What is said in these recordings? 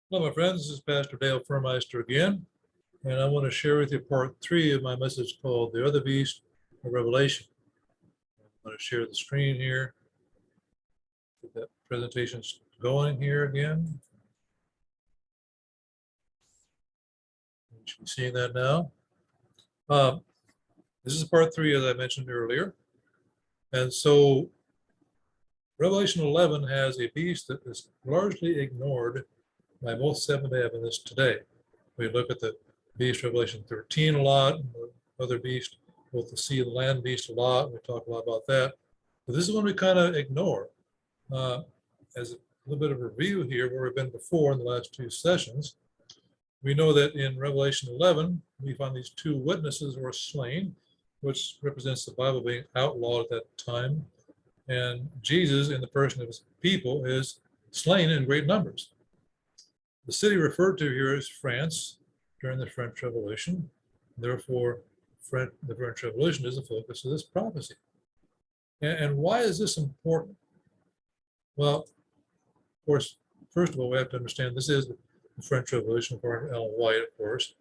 Hello, my friends. This is Pastor Dale Furmeister again, and I want to share with you part 3 of my message called The Other Beast of Revelation. I'm going to share the screen here. Get that presentation going here again. You should be seeing that now. This is part 3, as I mentioned earlier. And so Revelation 11 has a beast that is largely ignored by most Seventh-day Adventists today. We look at the beast Revelation 13 a lot, and the other beast, both the sea and the land beast a lot. We talk a lot about that. But this is one we kind of ignore. As a little bit of a review here, where we've been before in the last 2 sessions, we know that in Revelation 11, we find these 2 witnesses were slain, which represents the Bible being outlawed at that time. And Jesus, in the person of his people, is slain in great numbers. The city referred to here is France during the French Revolution. Therefore, the French Revolution is the focus of this prophecy. And why is this important? Well, of course, first of all, we have to understand this is the French Revolution, according to Ellen White, of course.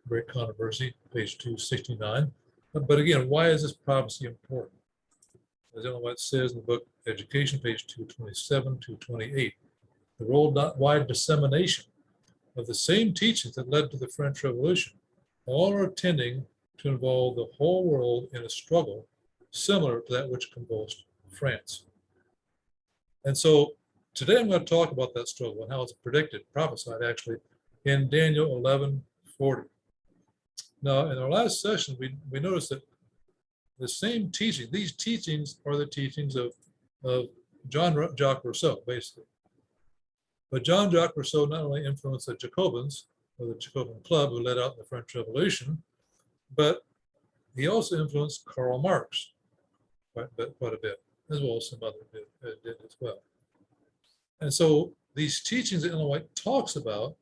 Great controversy, page 269. But again, why is this prophecy important? As Ellen White says in the book Education, page 227 to 28, the worldwide dissemination of the same teachings that led to the French Revolution, all are tending to involve the whole world in a struggle similar to that which convulsed France. And so today I'm going to talk about that struggle and how it's predicted, prophesied actually, in Daniel 11:40. Now, in our last session, we noticed that the same teaching, these teachings are the teachings of Jean-Jacques Rousseau, basically. But Jean-Jacques Rousseau not only influenced the Jacobins, or the Jacobin Club, who led out the French Revolution, but he also influenced Karl Marx quite a bit, as well as some others did as well. And so these teachings that Ellen White talks about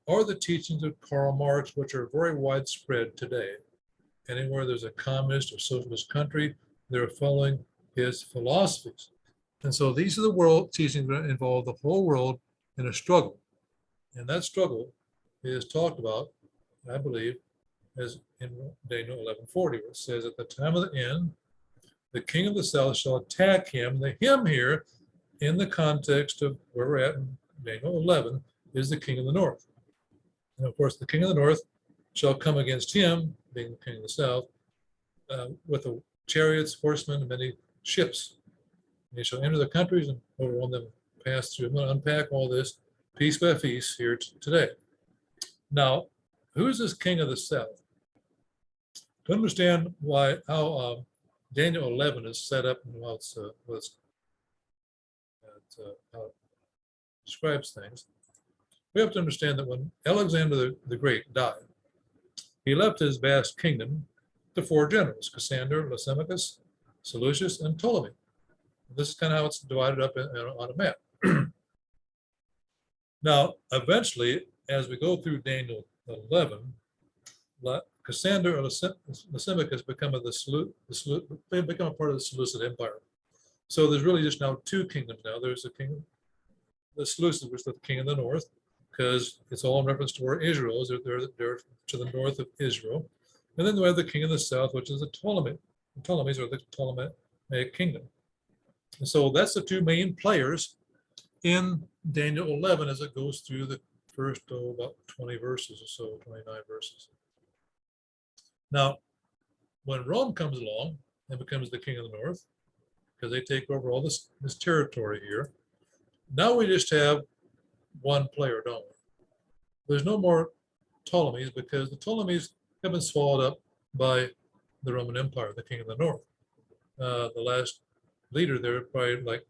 are the teachings of Karl Marx, which are very widespread today. Anywhere there's a communist or socialist country, they're following his philosophies. And so these are the world teachings that involve the whole world in a struggle. And that struggle is talked about, I believe, as in Daniel 11:40, where it says, at the time of the end, the king of the south shall attack him. The him here, in the context of where we're at in Daniel 11, is the king of the north. And of course, the king of the north shall come against him, being the king of the south, with the chariots, horsemen, and many ships. And he shall enter the countries and overrun them, pass through. I'm going to unpack all this piece by piece here today. Now, who is this king of the south? To understand how Daniel 11 is set up and how it describes things, we have to understand that when Alexander the Great died, he left his vast kingdom to 4 generals: Cassander, Lysimachus, Seleucus, and Ptolemy. This is kind of how it's divided up on a map. Now, eventually, as we go through Daniel 11, Cassander or Lysimachus become a part of the Seleucid Empire. So there's really just now 2 kingdoms now. There's the king, the Seleucids, which is the king of the north, because it's all in reference to where Israel is. They're to the north of Israel. And then we have the king of the south, which is the Ptolemies, or the Ptolemaic kingdom. And so that's the 2 main players in Daniel 11 as it goes through the first about 20 verses or so, 29 verses. Now, when Rome comes along and becomes the king of the north, because they take over all this territory here, now we just have 1 player, don't we? There's no more Ptolemies, because the Ptolemies have been swallowed up by the Roman Empire, the king of the north. The last leader there, probably like,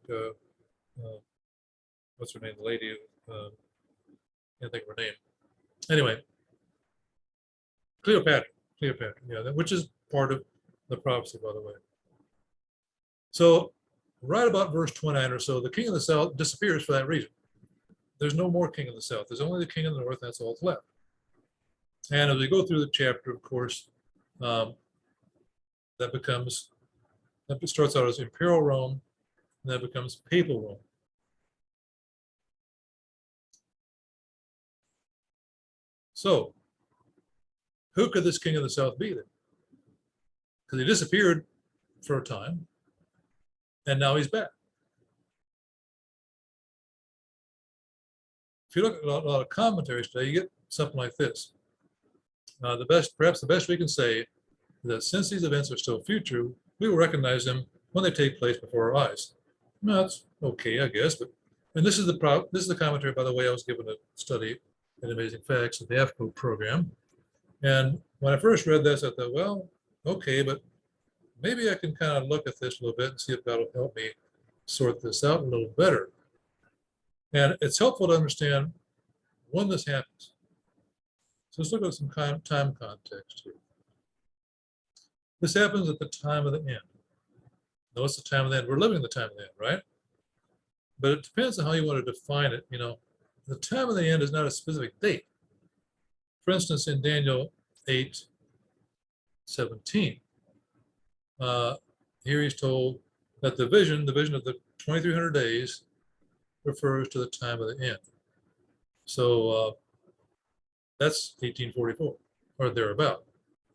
what's her name, the lady, can't think of her name. Anyway, Cleopatra, yeah, which is part of the prophecy, by the way. So right about verse 29 or so, the king of the south disappears for that reason. There's no more king of the south. There's only the king of the north. That's all that's left. And as we go through the chapter, of course, that starts out as imperial Rome, and that becomes papal Rome. So who could this king of the south be then? Because he disappeared for a time, and now he's back. If you look at a lot of commentaries today, you get something like this. Perhaps the best we can say is that since these events are still future, we will recognize them when they take place before our eyes. No, that's okay, I guess. And this is the commentary, by the way. I was given a study in Amazing Facts of the AFCO program, and when I first read this, I thought, well, okay, but maybe I can kind of look at this a little bit and see if that'll help me sort this out a little better. And it's helpful to understand when this happens. So let's look at some time context here. This happens at the time of the end. Notice the time of the end. We're living the time of the end, right? But it depends on how you want to define it. You know, the time of the end is not a specific date. For instance, in Daniel 8:17, here he's told that the vision of the 2300 days refers to the time of the end. So that's 1844 or thereabout.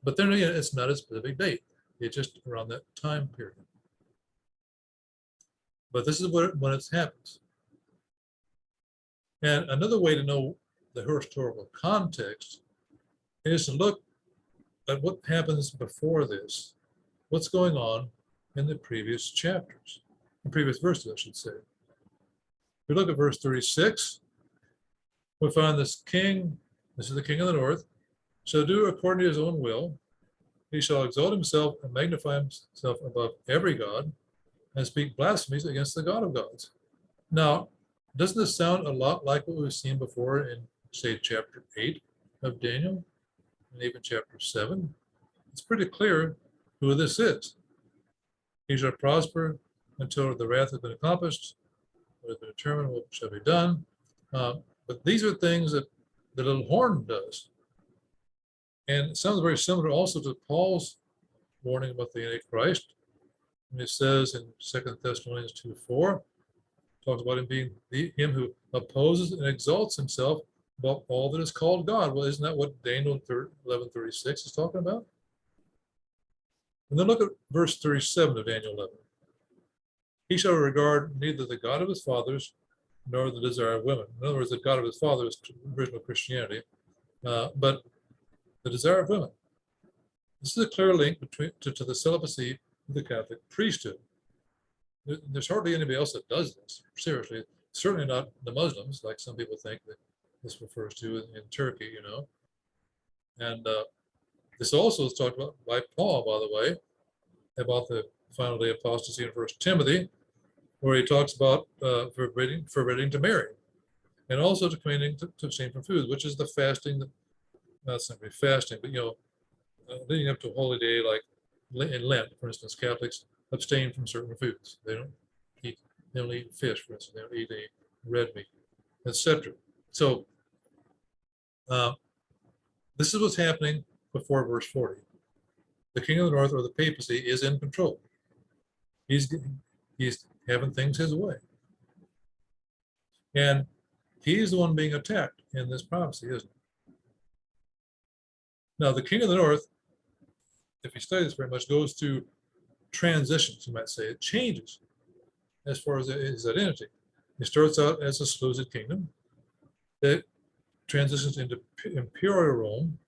But then again, it's not a specific date. It's just around that time period. But this is when it happens. And another way to know the historical context is to look at what happens before this, what's going on in the previous chapters, the previous verses, I should say. If we look at verse 36, we find this king, this is the king of the north, shall do according to his own will. He shall exalt himself and magnify himself above every god and speak blasphemies against the God of gods. Now, doesn't this sound a lot like what we've seen before in, say, chapter 8 of Daniel and even chapter 7? It's pretty clear who this is. He shall prosper until the wrath has been accomplished, or has been determined what shall be done. But these are things that the little horn does. And it sounds very similar also to Paul's warning about the Antichrist. And it says in 2 Thessalonians 2:4, talks about him being him who opposes and exalts himself above all that is called God. Well, isn't that what Daniel 11:36 is talking about? And then look at verse 37 of Daniel 11. He shall regard neither the God of his fathers nor the desire of women. In other words, the God of his fathers is original Christianity, but the desire of women. This is a clear link to the celibacy of the Catholic priesthood. There's hardly anybody else that does this, seriously. Certainly not the Muslims, like some people think that this refers to in Turkey, you know. And this also is talked about by Paul, by the way, about the final day apostasy in 1 Timothy, where he talks about forbidding to marry, and also to commanding to abstain from food, which is the fasting, not simply fasting, but, you know, leading up to a holy day like in Lent, for instance. Catholics abstain from certain foods. They don't eat fish, for instance. They don't eat any red meat, etc. So this is what's happening before verse 40. The king of the north, or the papacy, is in control. He's having things his way. And he's the one being attacked in this prophecy, isn't he? Now, the king of the north, if you study this very much, goes through transitions, you might say. It changes as far as his identity. He starts out as a Seleucid kingdom. It transitions into imperial Rome,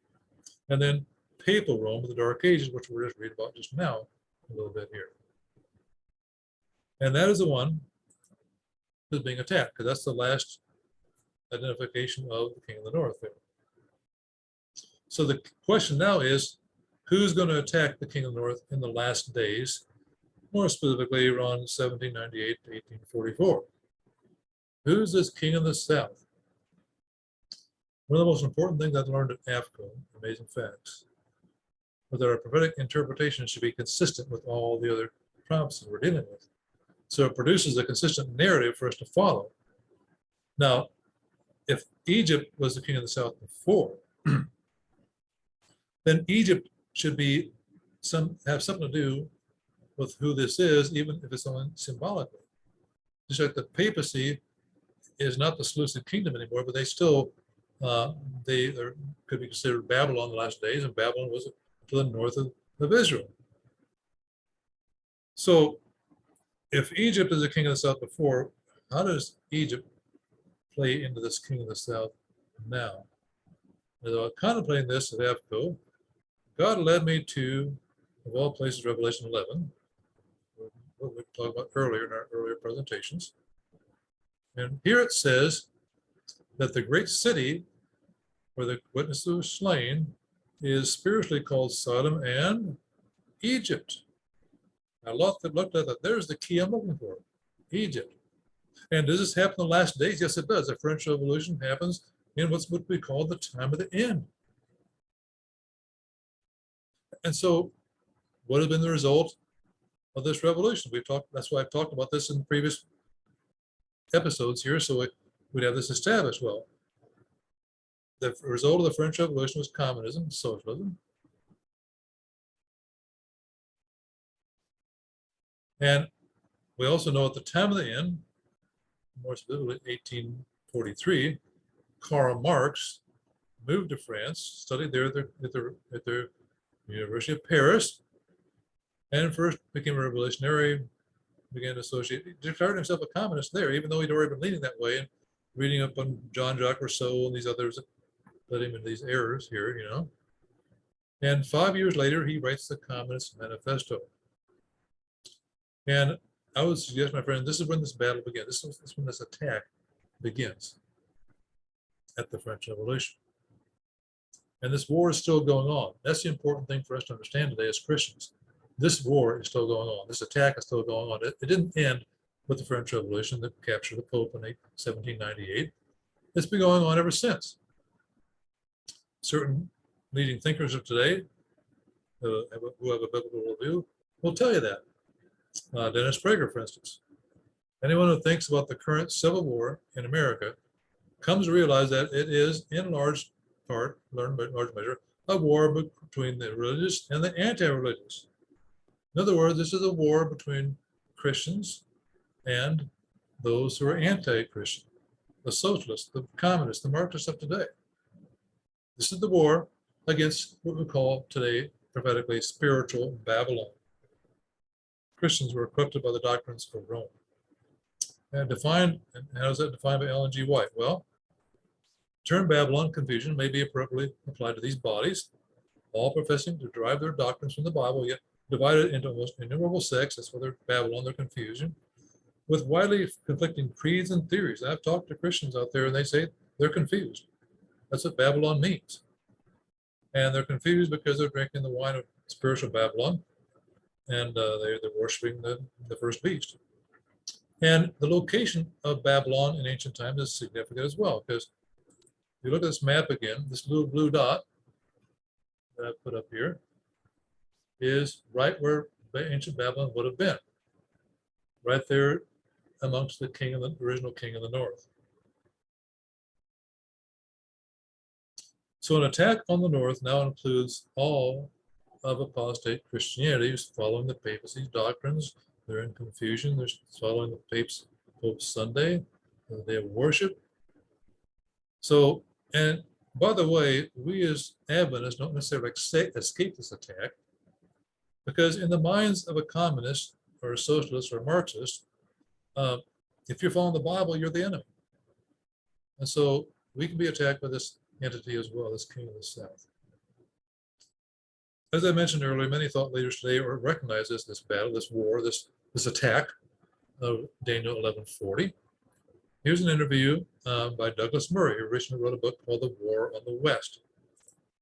and then papal Rome with the Dark Ages, which we're just reading about just now a little bit here. And that is the one that's being attacked, because that's the last identification of the king of the north there. So the question now is, who's going to attack the king of the north in the last days, more specifically around 1798 to 1844? Who's this king of the south? One of the most important things I've learned at AFCO, Amazing Facts, was that our prophetic interpretation should be consistent with all the other prophecies we're dealing with. So it produces a consistent narrative for us to follow. Now, if Egypt was the king of the south before, then Egypt should have something to do with who this is, even if it's only symbolically. Just like the papacy is not the Seleucid kingdom anymore, but they still they could be considered Babylon in the last days, and Babylon was to the north of Israel. So if Egypt is the king of the south before, how does Egypt play into this king of the south now? As I was contemplating this at AFCO, God led me to, of all places, Revelation 11, what we talked about earlier in our earlier presentations. And here it says that the great city where the witnesses were slain is spiritually called Sodom and Egypt. I looked at that. There's the key I'm looking for, Egypt. And does this happen in the last days? Yes, it does. The French Revolution happens in what's what we call the time of the end. And so what has been the result of this revolution? That's why I've talked about this in previous episodes here, so we'd have this established. Well, the result of the French Revolution was communism, socialism. And we also know at the time of the end, more specifically 1843, Karl Marx moved to France, studied there at the University of Paris, and first became a revolutionary, began to associate, declared himself a communist there, even though he'd already been leaning that way, and reading up on Jean-Jacques Rousseau and these others that led him into these errors here, you know. And 5 years later, he writes the Communist Manifesto. And I would suggest, my friend, this is when this battle begins. This is when this attack begins at the French Revolution. And this war is still going on. That's the important thing for us to understand today as Christians. This war is still going on. This attack is still going on. It didn't end with the French Revolution, the capture of the Pope in 1798. It's been going on ever since. Certain leading thinkers of today who have a biblical worldview will tell you that. Dennis Prager, for instance. Anyone who thinks about the current civil war in America comes to realize that it is, in large part, large measure, a war between the religious and the anti-religious. In other words, this is a war between Christians and those who are anti-Christian, the socialists, the communists, the Marxists of today. This is the war against what we call today, prophetically, spiritual Babylon. Christians were corrupted by the doctrines of Rome. And how is that defined by Ellen G. White? Well, the term Babylon, confusion, may be appropriately applied to these bodies, all professing to derive their doctrines from the Bible, yet divided into almost innumerable sects. That's why they're Babylon, they're confusion, with widely conflicting creeds and theories. I've talked to Christians out there and they say they're confused. That's what Babylon means. And they're confused because they're drinking the wine of spiritual Babylon, and they're worshiping the first beast. And the location of Babylon in ancient times is significant as well, because if you look at this map again, this little blue dot that I put up here is right where ancient Babylon would have been, right there amongst the original king of the north. So an attack on the north now includes all of apostate Christianity who's following the papacy's doctrines. They're in confusion. They're following the Pope's Sunday, the day of worship. So, and by the way, we as Adventists don't necessarily escape this attack, because in the minds of a communist or a socialist or a Marxist, if you're following the Bible, you're the enemy. And so we can be attacked by this entity as well, this king of the south. As I mentioned earlier, many thought leaders today recognize this battle, this war, this attack of Daniel 11:40. Here's an interview by Douglas Murray, who recently wrote a book called The War on the West.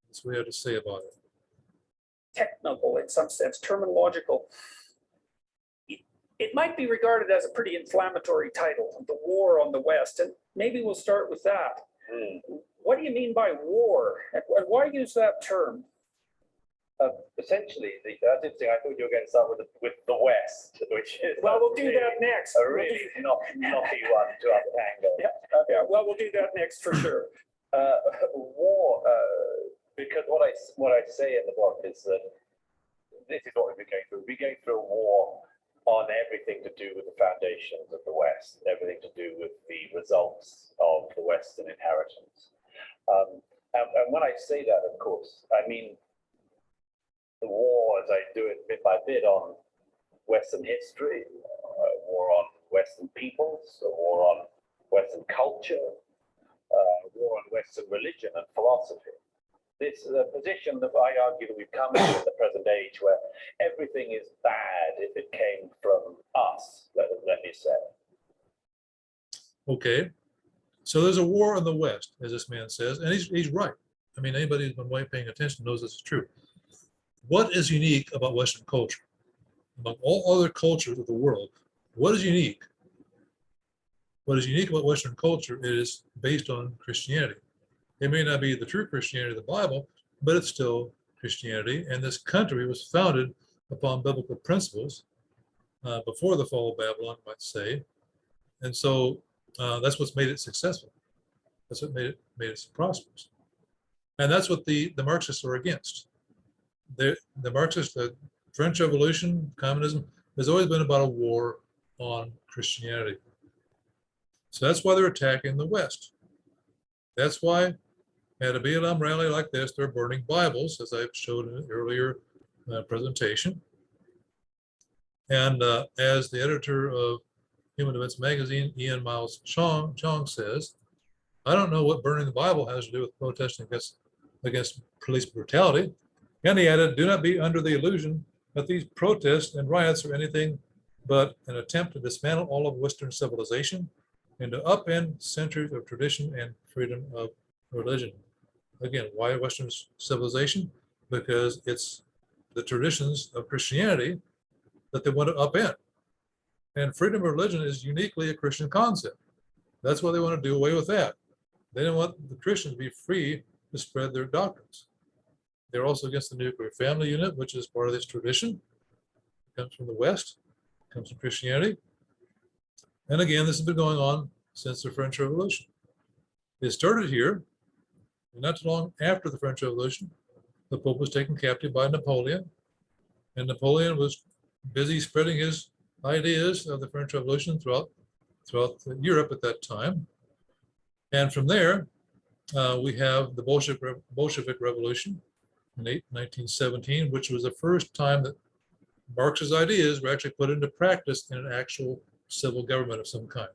That's what we have to say about it. Technical, in some sense, terminological. It might be regarded as a pretty inflammatory title, The War on the West, and maybe we'll start with that. What do you mean by war? And why use that term? Essentially, I did think I thought you were going to start with the West, which is Well, we'll do that next. a really knotty one to untangle. Yeah, well, we'll do that next for sure. War, because what I say in the book is that this is what we've been going through. We're going through a war on everything to do with the foundations of the West, everything to do with the results of the Western inheritance. And when I say that, of course, I mean the war, as I do it bit by bit, on Western history, a war on Western peoples, a war on Western culture, a war on Western religion and philosophy. This is a position that I argue that we've come to in the present age, where everything is bad if it came from us, let me say. Okay, so there's a war in the West, as this man says, and he's right. I mean, anybody who's been paying attention knows this is true. What is unique about Western culture? Among all other cultures of the world, what is unique? What is unique about Western culture is based on Christianity. It may not be the true Christianity of the Bible, but it's still Christianity. And this country was founded upon biblical principles before the fall of Babylon, you might say. And so that's what's made it successful. That's what made it prosperous. And that's what the Marxists are against. The Marxists, the French Revolution, communism, has always been about a war on Christianity. So that's why they're attacking the West. That's why at a BLM rally like this, they're burning Bibles, as I showed in an earlier presentation. And as the editor of Human Events Magazine, Ian Miles Chong says, I don't know what burning the Bible has to do with protesting against police brutality. And he added, do not be under the illusion that these protests and riots are anything but an attempt to dismantle all of Western civilization and to upend centuries of tradition and freedom of religion. Again, why Western civilization? Because it's the traditions of Christianity that they want to upend. And freedom of religion is uniquely a Christian concept. That's why they want to do away with that. They don't want the Christians to be free to spread their doctrines. They're also against the nuclear family unit, which is part of this tradition. It comes from the West, it comes from Christianity. And again, this has been going on since the French Revolution. It started here, and not too long after the French Revolution. The Pope was taken captive by Napoleon, and Napoleon was busy spreading his ideas of the French Revolution throughout Europe at that time. And from there, we have the Bolshevik Revolution in 1917, which was the first time that Marx's ideas were actually put into practice in an actual civil government of some kind.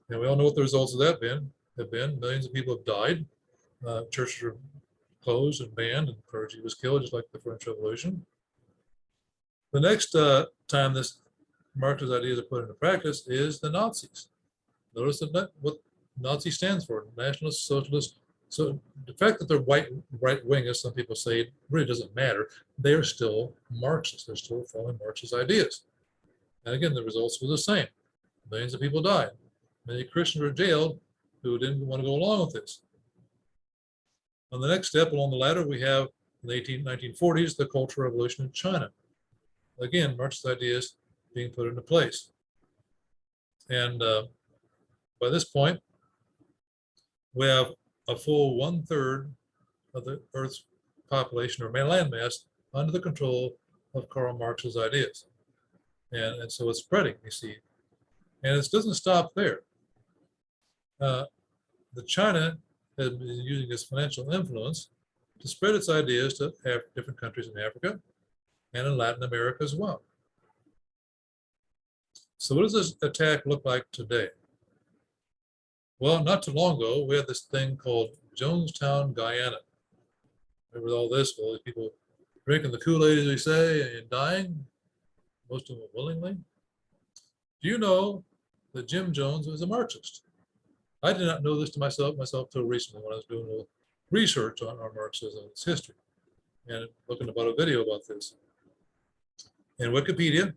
And we all know what the results of that have been. Millions of people have died. Churches were closed and banned, and clergy was killed, just like the French Revolution. The next time this Marxist ideas are put into practice is the Nazis. Notice that what Nazi stands for, National Socialist. So the fact that they're right wing, as some people say, really doesn't matter. They are still Marxists. They're still following Marxist ideas. And again, the results were the same. Millions of people died. Many Christians were jailed who didn't want to go along with this. On the next step along the ladder, we have in the 1940s, the Cultural Revolution in China. Again, Marxist ideas being put into place. And by this point, we have a full 1/3 of the Earth's population or landmass under the control of Karl Marx's ideas. And so it's spreading, you see. And it doesn't stop there. The China has been using its financial influence to spread its ideas to different countries in Africa and in Latin America as well. So what does this attack look like today? Well, not too long ago, we had this thing called Jonestown, Guyana. Remember all this, all these people drinking the Kool-Aid, as we say, and dying, most of them willingly. Do you know that Jim Jones was a Marxist? I did not know this to myself till recently when I was doing a little research on Marxism and its history and looking about a video about this. In Wikipedia,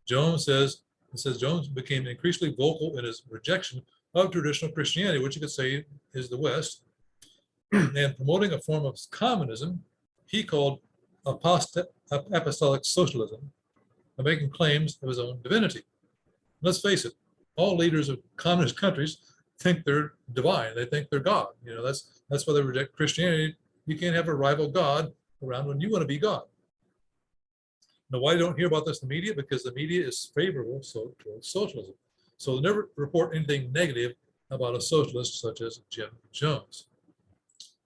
Jones says Jones became increasingly vocal in his rejection of traditional Christianity, which you could say is the West, and promoting a form of communism he called apostolic socialism, and making claims of his own divinity. Let's face it, all leaders of communist countries think they're divine. They think they're God. You know, that's why they reject Christianity. You can't have a rival God around when you want to be God. Now, why you don't hear about this in the media? Because the media is favorable towards socialism. So they never report anything negative about a socialist such as Jim Jones.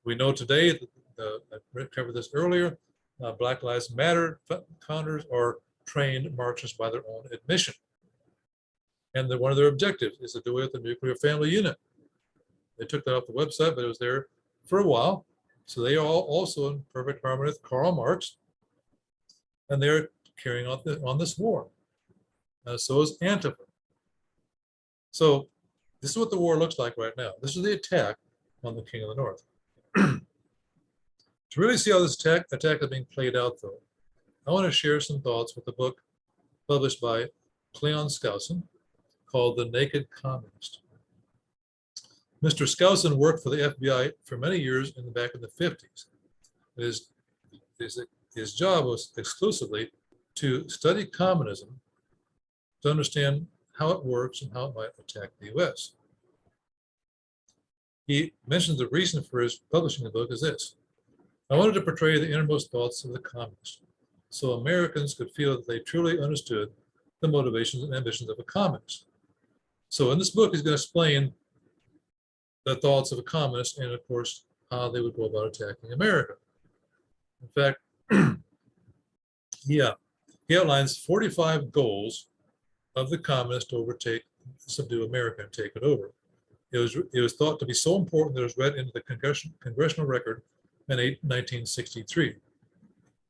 We know today, I covered this earlier, Black Lives Matter founders are trained Marxists by their own admission. And one of their objectives is to do away with the nuclear family unit. They took that off the website, but it was there for a while. So they are also in perfect harmony with Karl Marx, and they're carrying on this war. So is Antifa. So this is what the war looks like right now. This is the attack on the King of the North. To really see how this attack is being played out, though, I want to share some thoughts with the book published by Cleon Skousen called The Naked Communist. Mr. Skousen worked for the FBI for many years back in the 50s. His job was exclusively to study communism to understand how it works and how it might attack the US. He mentions the reason for his publishing the book is this: I wanted to portray the innermost thoughts of the communists so Americans could feel that they truly understood the motivations and ambitions of a communist. So in this book, he's going to explain the thoughts of a communist and, of course, how they would go about attacking America. In fact, he outlines 45 goals of the communists to overtake, subdue America and take it over. It was thought to be so important that it was read into the congressional record in 1963.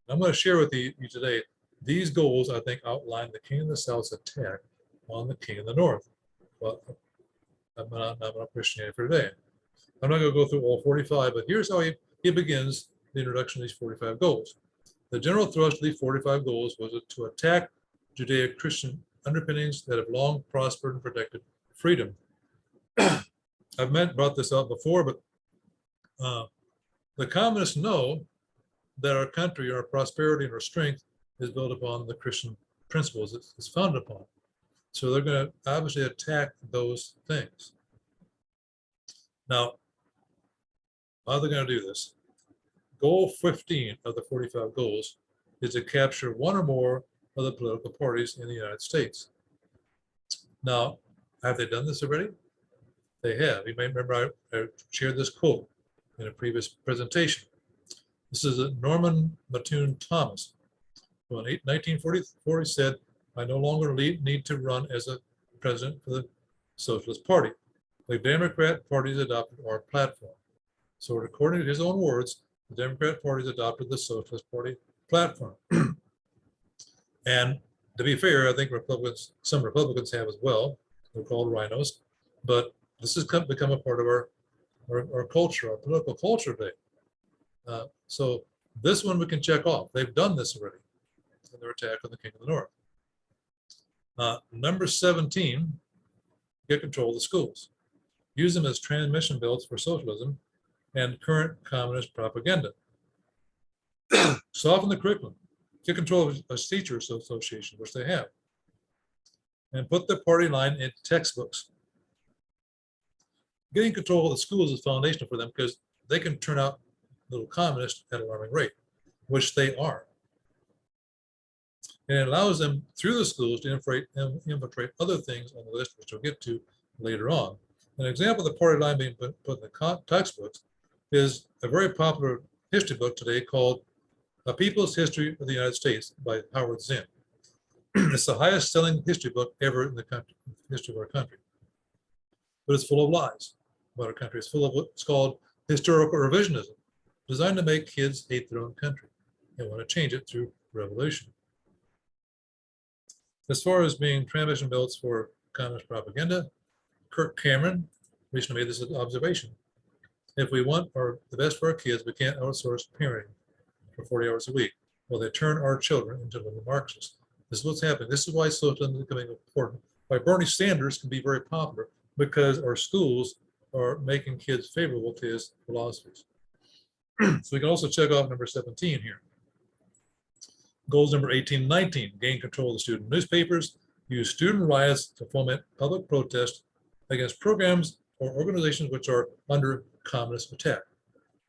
I'm going to share with you today these goals. I think outline the King of the South's attack on the King of the North. Well, I'm not Christianity for today. I'm not going to go through all 45, but here's how he begins the introduction of these 45 goals. The general thrust of these 45 goals was to attack Judeo-Christian underpinnings that have long prospered and protected freedom. I've brought this up before, but the communists know that our country, our prosperity, and our strength is built upon the Christian principles it's founded upon. So they're going to obviously attack those things. Now, how are they going to do this? Goal 15 of the 45 goals is to capture one or more of the political parties in the United States. Now, have they done this already? They have. You may remember I shared this quote in a previous presentation. This is Norman Mattoon Thomas, who in 1944 said, I no longer need to run as a president for the Socialist Party. The Democrat Party has adopted our platform. So according to his own words, the Democrat Party has adopted the Socialist Party platform. And to be fair, I think some Republicans have as well. They're called rhinos. But this has become a part of our culture, our political culture today. So this one we can check off. They've done this already in their attack on the King of the North. Number 17, get control of the schools. Use them as transmission belts for socialism and current communist propaganda. Soften the curriculum. Get control of a teachers association, which they have. And put the party line in textbooks. Getting control of the schools is foundational for them because they can turn out little communists at an alarming rate, which they are. And it allows them through the schools to infiltrate other things on the list, which we'll get to later on. An example of the party line being put in the textbooks is a very popular history book today called A People's History of the United States by Howard Zinn. It's the highest selling history book ever in the history of our country. But it's full of lies about our country. It's called historical revisionism, designed to make kids hate their own country and want to change it through revolution. As far as being transmission belts for communist propaganda, Kirk Cameron recently made this observation. If we want the best for our kids, we can't outsource parenting for 40 hours a week. Well, they turn our children into little Marxists. This is what's happening. This is why socialism is becoming important. Why Bernie Sanders can be very popular, because our schools are making kids favorable to his philosophies. So we can also check off number 17 here. Goals number 18 and 19, gain control of the student newspapers, use student riots to foment public protest against programs or organizations which are under communist attack.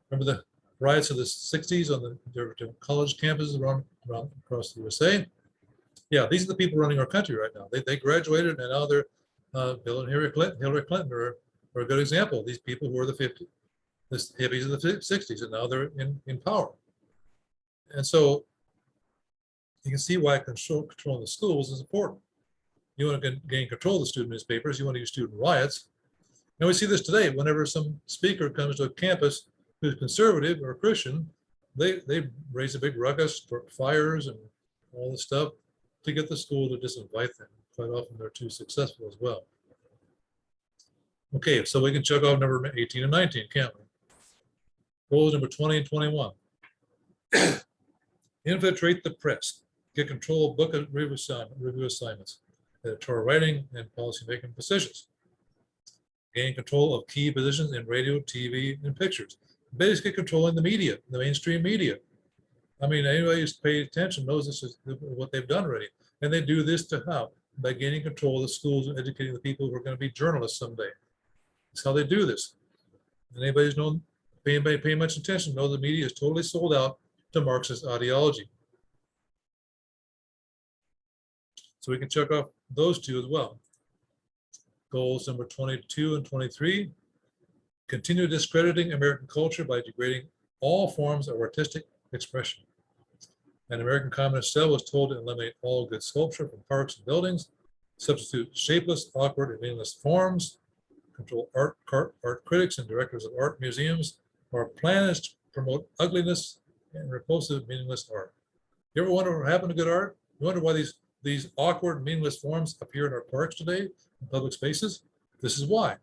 Remember the riots of the 60s on the college campuses around across the USA? Yeah, these are the people running our country right now. They graduated and now they're Bill and Hillary Clinton are a good example of these people who are the hippies of the 60s, and now they're in power. And so you can see why controlling the schools is important. You want to gain control of the student newspapers, you want to use student riots. And we see this today. Whenever some speaker comes to a campus who's conservative or Christian, they raise a big ruckus, start fires and all this stuff to get the school to disinvite them. Quite often they're too successful as well. Okay, so we can check off number 18 and 19, can't we? Goals number 20 and 21. Infiltrate the press. Get control of book review assignments, editorial writing, and policy-making positions. Gain control of key positions in radio, TV, and pictures. Basically controlling the media, the mainstream media. I mean, anybody who's paid attention knows this is what they've done already. And they do this to how? By gaining control of the schools and educating the people who are going to be journalists someday. That's how they do this. And anybody who's known, paying much attention knows the media is totally sold out to Marxist ideology. So we can check off those two as well. Goals number 22 and 23. Continue discrediting American culture by degrading all forms of artistic expression. An American communist cell was told to eliminate all good sculpture from parks and buildings, substitute shapeless, awkward, and meaningless forms, control art critics and directors of art museums. Our plan is to promote ugliness and repulsive, meaningless art. You ever wonder what happened to good art? You wonder why these awkward, meaningless forms appear in our parks today, in public spaces? This is why.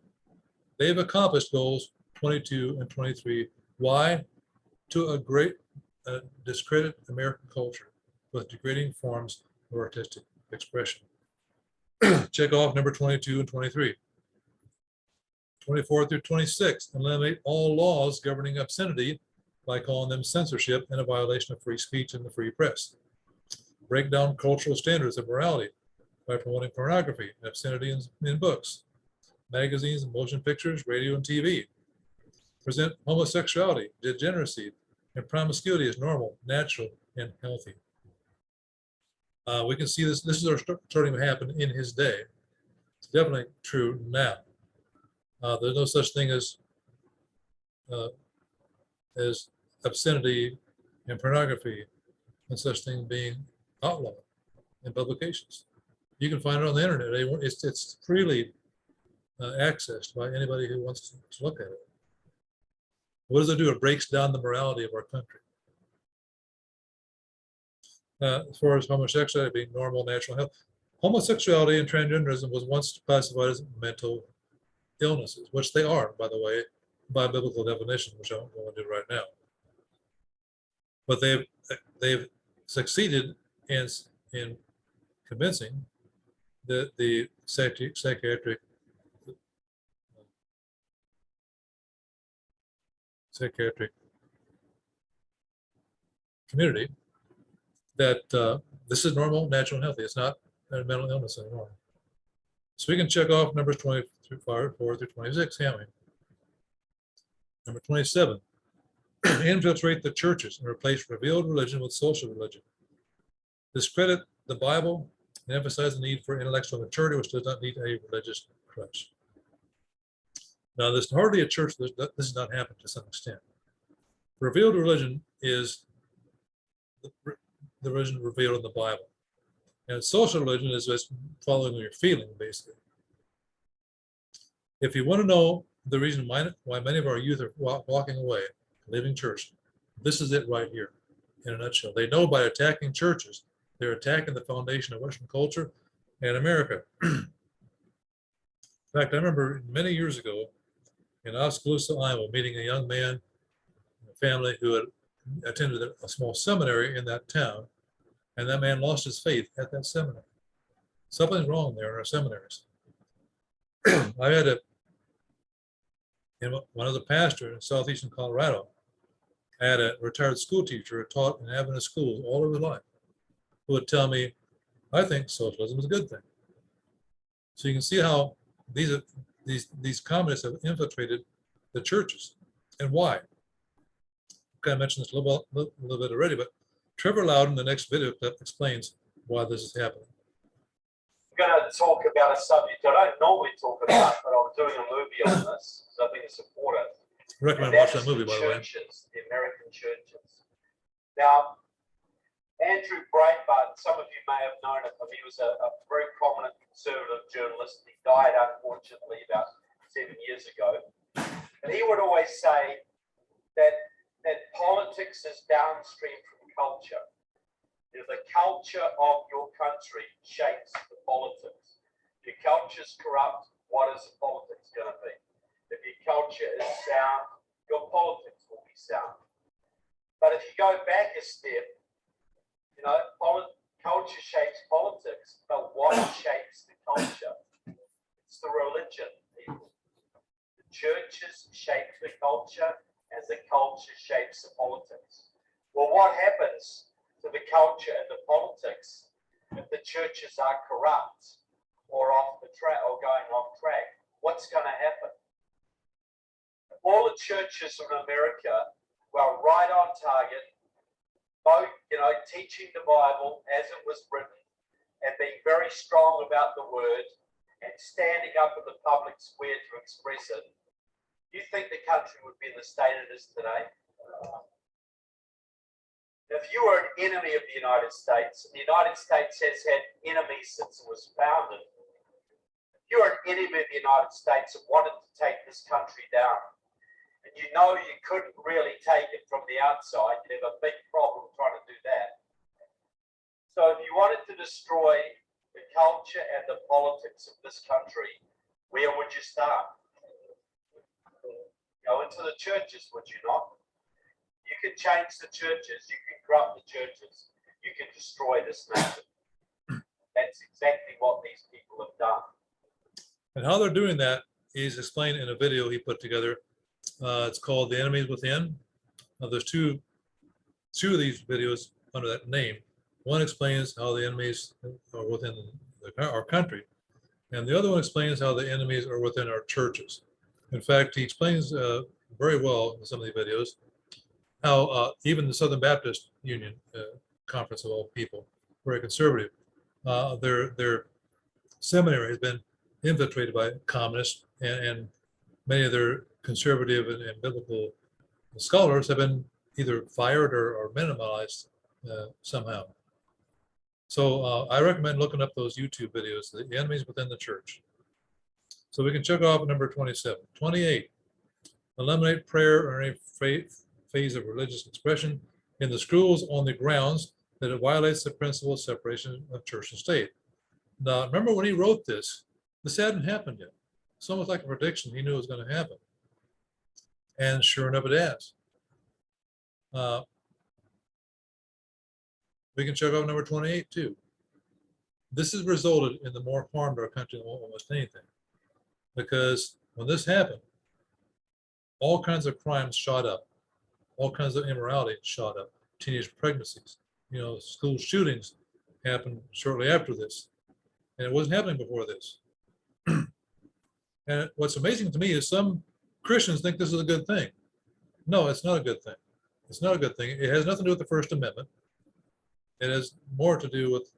They've accomplished goals 22 and 23. Why? To discredit American culture with degrading forms of artistic expression. Check off number 22 and 23. 24 through 26, eliminate all laws governing obscenity by calling them censorship and a violation of free speech and the free press. Break down cultural standards of morality by promoting pornography and obscenity in books, magazines, and motion pictures, radio, and TV. Present homosexuality, degeneracy, and promiscuity as normal, natural, and healthy. We can see this is starting to happen in his day. It's definitely true now. There's no such thing as obscenity and pornography and such thing being outlawed in publications. You can find it on the internet. It's freely accessed by anybody who wants to look at it. What does it do? It breaks down the morality of our country. As far as homosexuality being normal, natural health, homosexuality and transgenderism was once classified as mental illnesses, which they are, by the way, by biblical definition, which I don't want to do right now. But they've succeeded in convincing that the psychiatric community that this is normal, natural, and healthy. It's not a mental illness anymore. So we can check off numbers 24 through 26, can't we? Number 27, infiltrate the churches and replace revealed religion with social religion. Discredit the Bible and emphasize the need for intellectual maturity, which does not need a religious crutch. Now, there's hardly a church that this has not happened to some extent. Revealed religion is the religion revealed in the Bible. And social religion is just following your feeling, basically. If you want to know the reason why many of our youth are walking away, leaving church, this is it right here, in a nutshell. They know by attacking churches, they're attacking the foundation of Western culture and America. In fact, I remember many years ago in Oskaloosa, Iowa, meeting a young man, a family who had attended a small seminary in that town, and that man lost his faith at that seminary. Something's wrong there in our seminaries. I had when I was a pastor in southeastern Colorado, I had a retired school teacher who taught in Adventist schools all over life, who would tell me, I think socialism is a good thing. So you can see how these communists have infiltrated the churches, and why. I mentioned this a little bit already, but Trevor Loudon, the next video clip, explains why this is happening. I'm going to talk about a subject I don't normally talk about, but I'm doing a movie on this, so I think it's important. recommend And that watching is that movie, by the way. churches, the American churches. Now, Andrew Breitbart, some of you may have known him. He was a very prominent conservative journalist. He died, unfortunately, about 7 years ago. And he would always say that politics is downstream from culture. The culture of your country shapes the politics. If your culture is corrupt, what is the politics going to be? If your culture is sound, your politics will be sound. But if you go back a step, culture shapes politics, but what shapes the culture? It's the religion. The churches shape the culture, and the culture shapes the politics. Well, what happens to the culture and the politics if the churches are corrupt or off the track or going off track? What's going to happen? All the churches in America were right on target, both, teaching the Bible as it was written and being very strong about the word and standing up in the public square to express it. Do you think the country would be in the state it is today? If you were an enemy of the United States, and the United States has had enemies since it was founded, if you were an enemy of the United States and wanted to take this country down, and you couldn't really take it from the outside, you'd have a big problem trying to do that. So if you wanted to destroy the culture and the politics of this country, where would you start? Go into the churches, would you not? You can change the churches, you can corrupt the churches, you can destroy this nation. That's exactly what these people have done. And how they're doing that, he's explained in a video he put together. It's called The Enemies Within. There's two of these videos under that name. One explains how the enemies are within our country, and the other one explains how the enemies are within our churches. In fact, he explains very well in some of the videos how even the Southern Baptist Union Conference of all people, very conservative, their seminary has been infiltrated by communists, and many of their conservative and biblical scholars have been either fired or minimalized somehow. So I recommend looking up those YouTube videos, The Enemies Within the Church. So we can check off number 27. 28, eliminate prayer or any phase of religious expression in the schools on the grounds that it violates the principle of separation of church and state. Now, remember when he wrote this hadn't happened yet. It's almost like a prediction. He knew it was going to happen. And sure enough, it has. We can check off number 28 too. This has resulted in the more harm to our country than almost anything. Because when this happened, all kinds of crimes shot up. All kinds of immorality shot up. Teenage pregnancies, school shootings happened shortly after this. And it wasn't happening before this. And what's amazing to me is some Christians think this is a good thing. No, it's not a good thing. It's not a good thing. It has nothing to do with the First Amendment. It has more to do with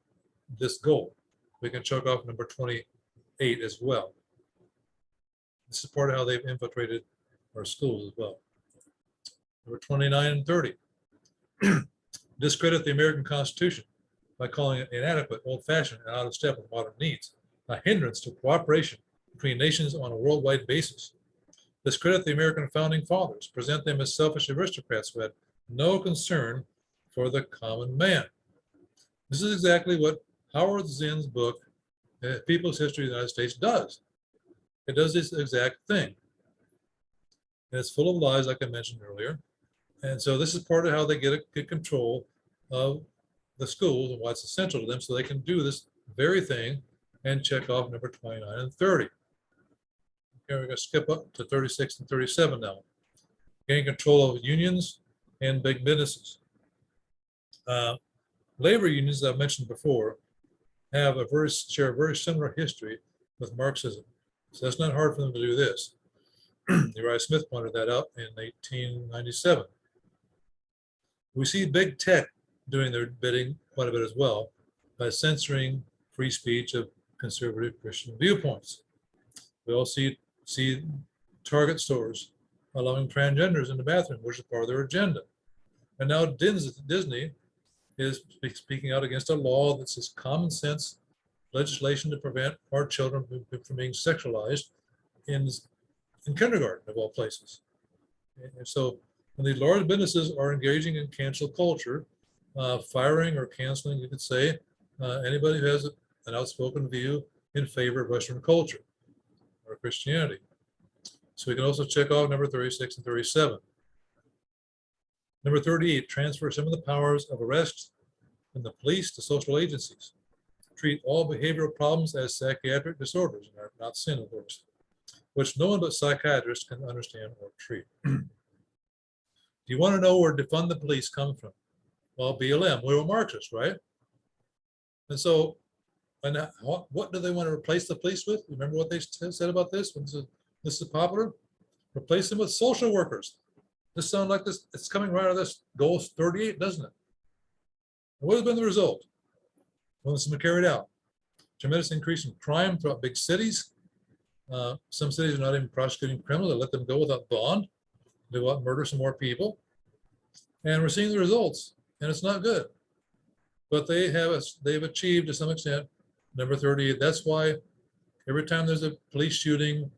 this goal. We can check off number 28 as well. This is part of how they've infiltrated our schools as well. Number 29 and 30. Discredit the American Constitution by calling it inadequate, old-fashioned, and out of step with modern needs, a hindrance to cooperation between nations on a worldwide basis. Discredit the American founding fathers, present them as selfish aristocrats who had no concern for the common man. This is exactly what Howard Zinn's book, People's History of the United States, does. It does this exact thing. And it's full of lies, like I mentioned earlier. And so this is part of how they get control of the schools and why it's essential to them, so they can do this very thing and check off number 29 and 30. Okay, we're going to skip up to 36 and 37 now. Gain control of unions and big businesses. Labor unions, that I've mentioned before, share a very similar history with Marxism. So that's not hard for them to do this. Uriah Smith pointed that out in 1897. We see big tech doing their bidding quite a bit as well by censoring free speech of conservative Christian viewpoints. We all see Target stores allowing transgenders in the bathroom, which is part of their agenda. And now Disney is speaking out against a law that says common sense legislation to prevent our children from being sexualized in kindergarten, of all places. And so when these large businesses are engaging in cancel culture, firing or canceling, you could say, anybody who has an outspoken view in favor of Western culture or Christianity. So we can also check off number 36 and 37. Number 38, transfer some of the powers of arrest from the police to social agencies. Treat all behavioral problems as psychiatric disorders, and are not sin, of course, which no one but psychiatrists can understand or treat. Do you want to know where defund the police come from? Well, BLM, we were Marxists, right? And so, what do they want to replace the police with? Remember what they said about this? When this is popular? Replace them with social workers. This sounds like this, it's coming right out of this goal 38, doesn't it? And what has been the result? Well, this has been carried out. Tremendous increase in crime throughout big cities. Some cities are not even prosecuting criminals. They let them go without bond. They go out and murder some more people. And we're seeing the results, and it's not good. But they've achieved to some extent number 38. That's why every time there's a police shooting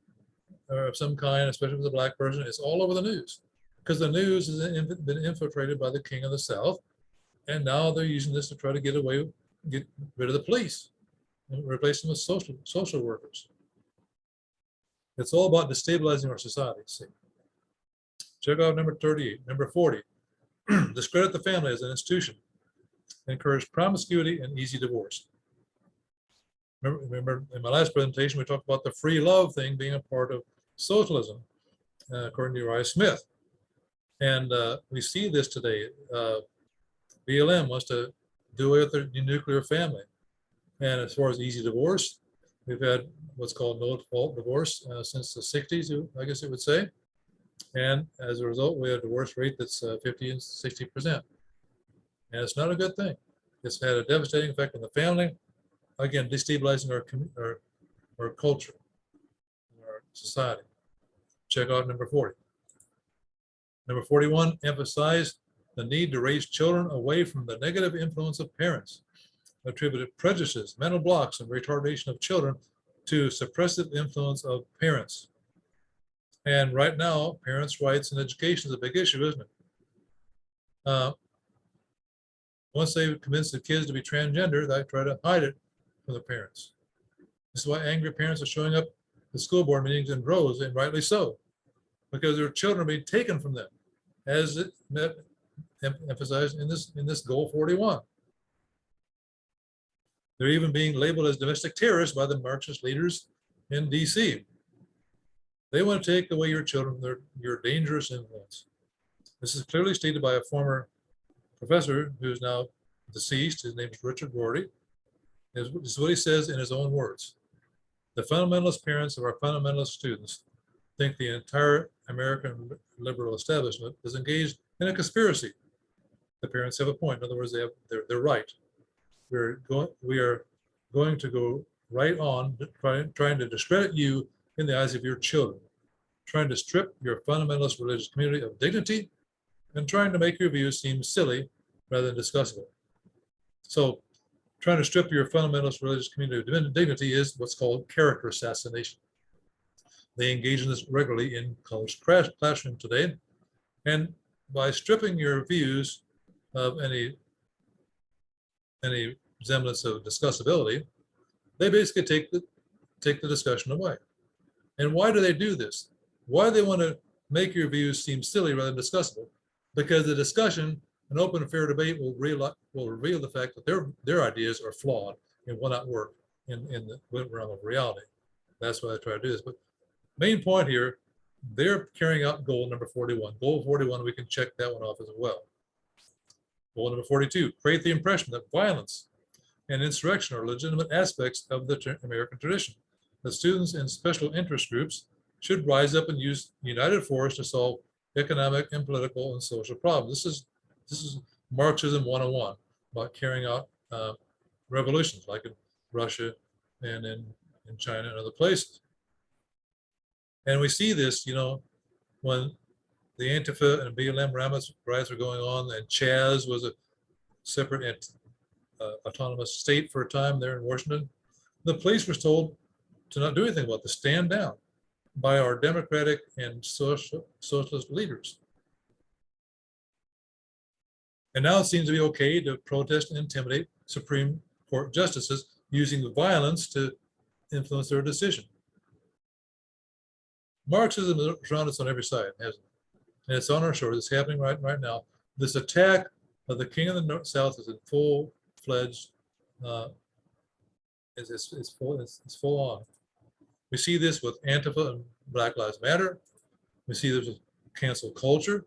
of some kind, especially with a black person, it's all over the news. Because the news has been infiltrated by the king of the South. And now they're using this to try to get rid of the police and replace them with social workers. It's all about destabilizing our society. See. Check out number 38. Number 40, discredit the family as an institution. Encourage promiscuity and easy divorce. Remember in my last presentation, we talked about the free love thing being a part of socialism, according to Uriah Smith. And we see this today. BLM wants to do away with the nuclear family. And as far as easy divorce, we've had what's called no fault divorce since the 60s, I guess it would say. And as a result, we have a divorce rate that's 50 and 60%. And it's not a good thing. It's had a devastating effect on the family. Again, destabilizing our culture, our society. Check out number 40. Number 41, emphasize the need to raise children away from the negative influence of parents. Attributed prejudices, mental blocks, and retardation of children to suppressive influence of parents. And right now, parents' rights and education is a big issue, isn't it? Once they convince the kids to be transgender, they try to hide it from the parents. This is why angry parents are showing up at school board meetings in droves, and rightly so, because their children are being taken from them, as it emphasized in this goal 41. They're even being labeled as domestic terrorists by the Marxist leaders in DC. They want to take away your children from your dangerous influence. This is clearly stated by a former professor who's now deceased. His name is Richard Rorty. This is what he says in his own words. The fundamentalist parents of our fundamentalist students think the entire American liberal establishment is engaged in a conspiracy. The parents have a point. In other words, they're right. We are going to go right on trying to discredit you in the eyes of your children, trying to strip your fundamentalist religious community of dignity, and trying to make your views seem silly rather than discussable. So trying to strip your fundamentalist religious community of dignity is what's called character assassination. They engage in this regularly in college classroom today. And by stripping your views of any semblance of discussability, they basically take the discussion away. And why do they do this? Why do they want to make your views seem silly rather than discussable? Because the discussion, an open and fair debate will reveal the fact that their ideas are flawed and will not work in the realm of reality. That's why I try to do this. But main point here, they're carrying out goal number 41. Goal 41, we can check that one off as well. Goal number 42, create the impression that violence and insurrection are legitimate aspects of the American tradition. The students and special interest groups should rise up and use united force to solve economic and political and social problems. This is Marxism 101, about carrying out revolutions like in Russia and in China and other places. And we see this, when the Antifa and BLM riots were going on, and Chaz was a separate and autonomous state for a time there in Washington. The police were told to not do anything about this, stand down by our Democratic and socialist leaders. And now it seems to be okay to protest and intimidate Supreme Court justices using violence to influence their decision. Marxism is around us on every side, hasn't it? And it's on our shores. It's happening right now. This attack of the king of the South is in full-fledged. It's full on. We see this with Antifa and Black Lives Matter. We see this with cancel culture,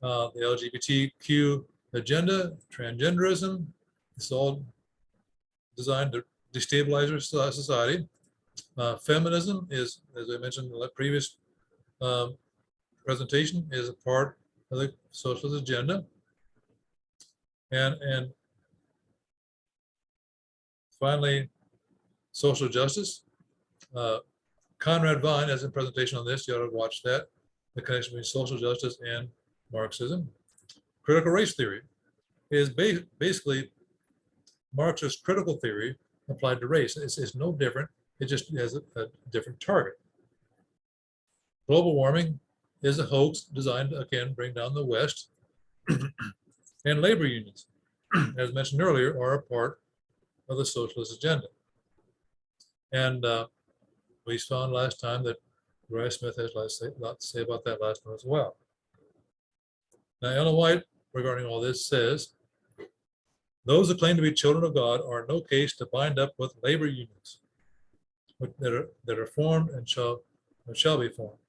the LGBTQ agenda, transgenderism. It's all designed to destabilize our society. Feminism is, as I mentioned in the previous presentation, is a part of the socialist agenda. And finally, social justice. Conrad Vine has a presentation on this. You ought to watch that. The connection between social justice and Marxism. Critical race theory is basically Marxist critical theory applied to race. It's no different. It just has a different target. Global warming is a hoax designed to, again, bring down the West. And labor unions, as mentioned earlier, are a part of the socialist agenda. And we found last time that Uriah Smith has a lot to say about that last one as well. Now, Ellen White, regarding all this, says, those who claim to be children of God are in no case to bind up with labor unions that are formed and shall be formed.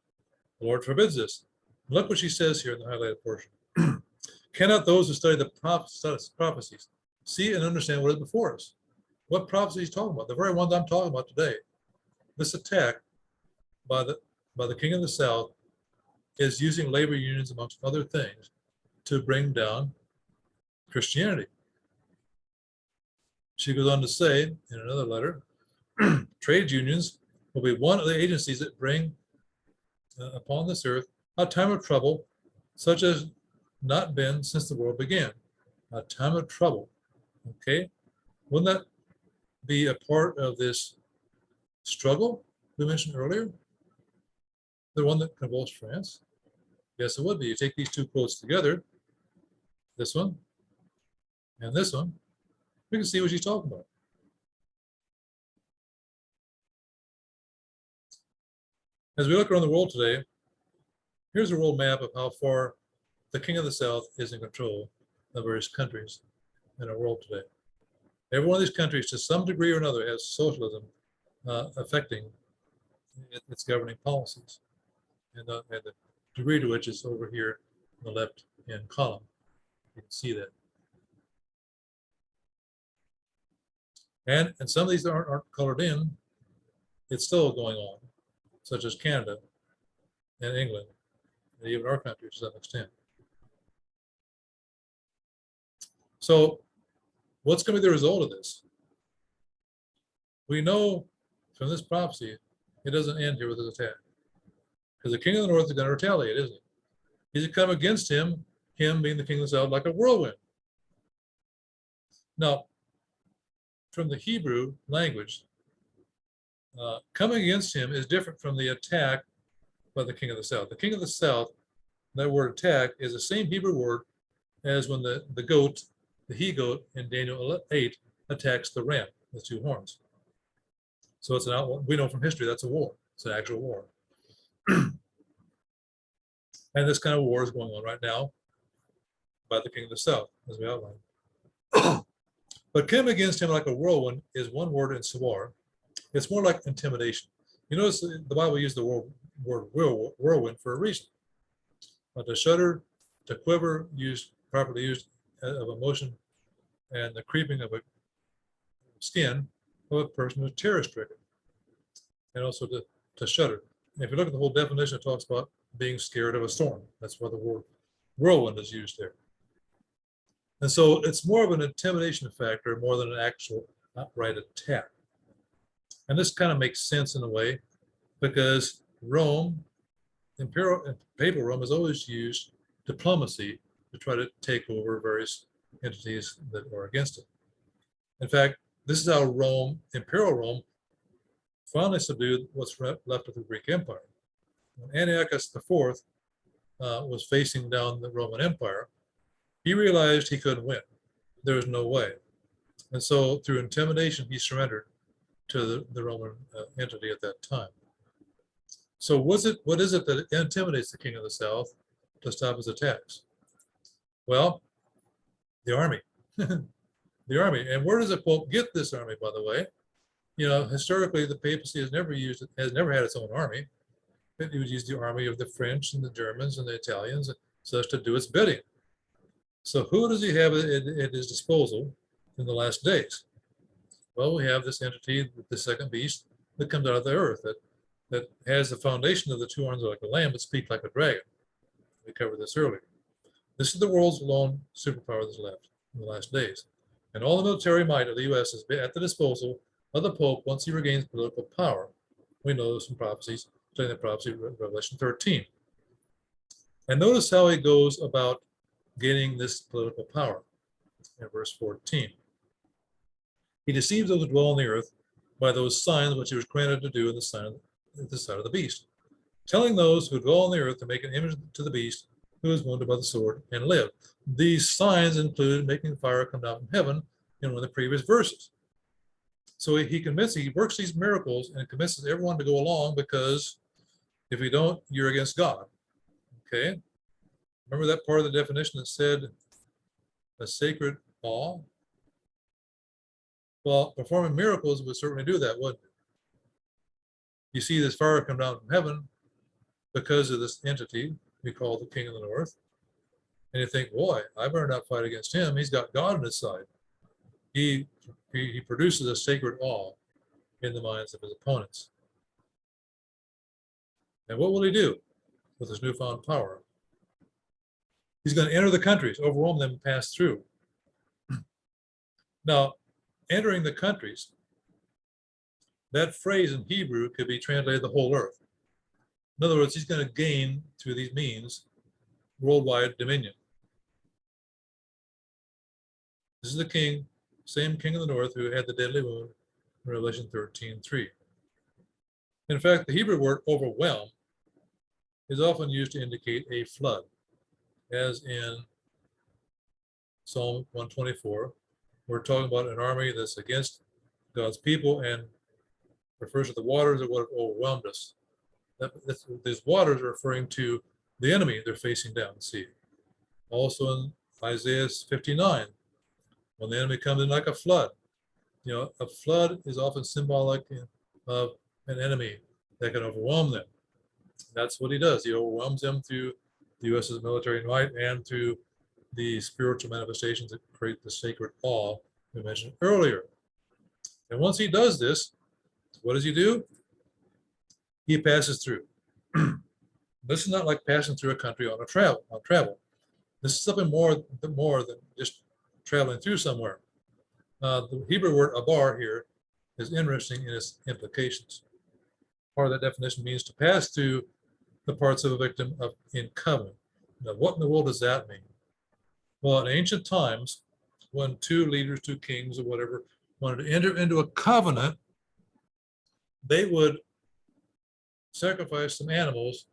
The Lord forbids this. Look what she says here in the highlighted portion. Cannot those who study the prophecies see and understand what is before us? What prophecy is he talking about? The very ones I'm talking about today. This attack by the king of the South is using labor unions, amongst other things, to bring down Christianity. She goes on to say in another letter, trade unions will be one of the agencies that bring upon this earth a time of trouble such as not been since the world began. A time of trouble. Okay, wouldn't that be a part of this struggle we mentioned earlier? The one that convulsed France? Yes, it would be. You take these two quotes together, this one and this one, we can see what she's talking about. As we look around the world today, here's a world map of how far the king of the South is in control of various countries in our world today. Every one of these countries, to some degree or another, has socialism affecting its governing policies. And the degree to which is over here in the left-hand column. You can see that. And some of these aren't colored in. It's still going on, such as Canada and England, and even our country to some extent. So what's going to be the result of this? We know from this prophecy, it doesn't end here with his attack. Because the king of the north is going to retaliate, isn't he? He's going to come against him being the king of the south, like a whirlwind. Now, from the Hebrew language, coming against him is different from the attack by the king of the south. The king of the south, that word attack, is the same Hebrew word as when the goat, the he-goat in Daniel 8 attacks the ram with two horns. So it's we know from history that's a war. It's an actual war. And this kind of war is going on right now by the king of the south, as we outlined. But come against him like a whirlwind is one word in Sawar. It's more like intimidation. You notice the Bible used the word whirlwind for a reason. To shudder, to quiver, properly used of emotion, and the creeping of a skin of a person who's terror-stricken, and also to shudder. If you look at the whole definition, it talks about being scared of a storm. That's why the word whirlwind is used there. And so it's more of an intimidation factor more than an actual outright attack. And this kind of makes sense in a way, because Rome imperial and papal Rome has always used diplomacy to try to take over various entities that are against it. In fact, this is how Rome, imperial Rome, finally subdued what's left of the Greek Empire. When Antiochus IV was facing down the Roman Empire, he realized he couldn't win. There was no way. And so through intimidation, he surrendered to the Roman entity at that time. So what is it that intimidates the king of the south to stop his attacks? Well, the army. The army. And where does the Pope get this army, by the way? You know, historically, the papacy has never had its own army. It would use the army of the French and the Germans and the Italians so as to do its bidding. So who does he have at his disposal in the last days? Well, we have this entity, the second beast, that comes out of the earth, that has the foundation of the two horns like a lamb, but speak like a dragon. We covered this earlier. This is the world's lone superpower that's left in the last days. And all the military might of the U.S. is at the disposal of the Pope once he regains political power. We know this from prophecies, studying the prophecy of Revelation 13. And notice how he goes about gaining this political power in verse 14. He deceives those who dwell on the earth by those signs which he was granted to do in the sign of the beast, telling those who dwell on the earth to make an image to the beast who is wounded by the sword and live. These signs included making fire come down from heaven in one of the previous verses. So he works these miracles and convinces everyone to go along, because if you don't, you're against God. Okay? Remember that part of the definition that said a sacred awe? Well, performing miracles would certainly do that, wouldn't it? You see this fire come down from heaven because of this entity we call the King of the North. And you think, boy, I better not fight against him. He's got God on his side. He produces a sacred awe in the minds of his opponents. And what will he do with his newfound power? He's going to enter the countries, overwhelm them, and pass through. Now, entering the countries, that phrase in Hebrew could be translated the whole earth. In other words, he's going to gain, through these means, worldwide dominion. This is the king, same king of the north who had the deadly wound in Revelation 13:3. In fact, the Hebrew word overwhelm is often used to indicate a flood, as in Psalm 124. We're talking about an army that's against God's people and refers to the waters that would have overwhelmed us. These waters are referring to the enemy they're facing down the sea. Also in Isaiah 59, when the enemy comes in like a flood. You know, a flood is often symbolic of an enemy that can overwhelm them. That's what he does. He overwhelms them through the U.S.'s military might and through the spiritual manifestations that create the sacred awe we mentioned earlier. And once he does this, what does he do? He passes through. This is not like passing through a country on travel. This is something more than just traveling through somewhere. The Hebrew word abar here is interesting in its implications. Part of that definition means to pass through the parts of a victim in covenant. Now, what in the world does that mean? Well, in ancient times, when two leaders, two kings or whatever, wanted to enter into a covenant, they would sacrifice some animals,